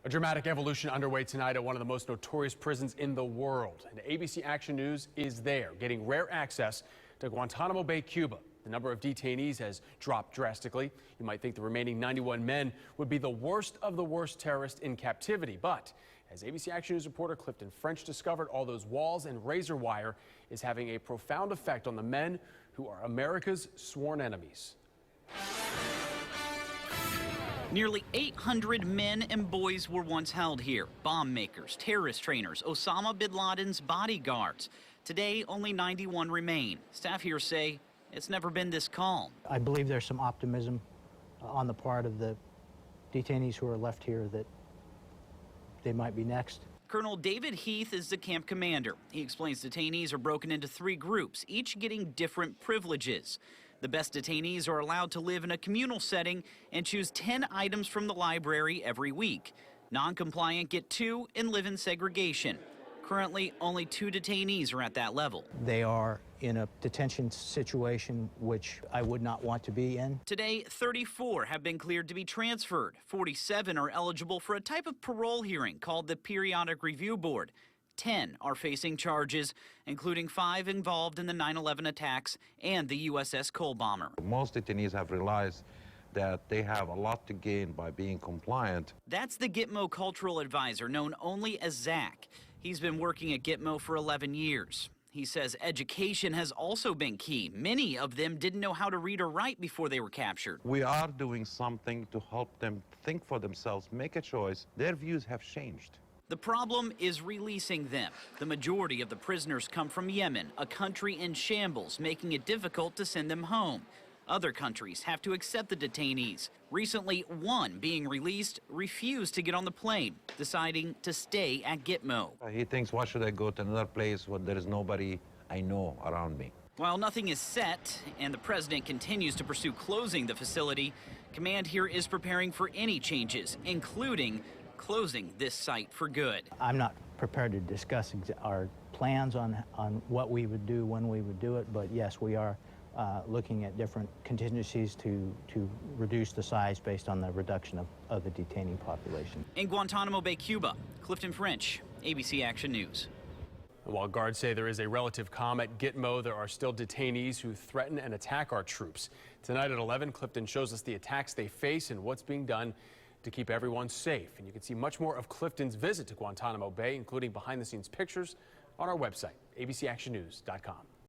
A dramatic evolution underway tonight at one of the most notorious prisons in the world. And ABC Action News is there, getting rare access to Guantanamo Bay, Cuba. The number of detainees has dropped drastically. You might think the remaining 91 men would be the worst of the worst terrorists in captivity. But as ABC Action News reporter Clifton French discovered, all those walls and razor wire is having a profound effect on the men who are America's sworn enemies. Nearly 800 men and boys were once held here. Bomb makers, terrorist trainers, Osama bin Laden's bodyguards. Today, only 91 remain. Staff here say it's never been this calm. I believe there's some optimism on the part of the detainees who are left here that they might be next. Colonel David Heath is the camp commander. He explains detainees are broken into 3 groups, each getting different privileges. The best detainees are allowed to live in a communal setting and choose 10 items from the library every week. Non-compliant get 2 and live in segregation. Currently, only 2 detainees are at that level. They are in a detention situation which I would not want to be in. Today, 34 have been cleared to be transferred. 47 are eligible for a type of parole hearing called the Periodic Review Board. 10 are facing charges, including 5 involved in the 9/11 attacks and the USS Cole bomber. Most detainees have realized that they have a lot to gain by being compliant. That's the Gitmo cultural advisor, known only as Zach. He's been working at Gitmo for 11 years. He says education has also been key. Many of them didn't know how to read or write before they were captured. We are doing something to help them think for themselves, make a choice. Their views have changed. The problem is releasing them. The majority of the prisoners come from Yemen, a country in shambles, making it difficult to send them home. Other countries have to accept the detainees. Recently, one being released refused to get on the plane, deciding to stay at Gitmo. He thinks, why should I go to another place when there is nobody I know around me? While nothing is set and the president continues to pursue closing the facility, command here is preparing for any changes, including closing this site for good. I'm not prepared to discuss our plans on what we would do when we would do it, but yes, we are looking at different contingencies to reduce the size based on the reduction of the detainee population. In Guantanamo Bay, Cuba, Clifton French, ABC Action News. While guards say there is a relative calm at Gitmo, there are still detainees who threaten and attack our troops. Tonight at 11, Clifton shows us the attacks they face and what's being done to keep everyone safe. And you can see much more of Clifton's visit to Guantanamo Bay, including behind-the-scenes pictures, on our website, abcactionnews.com.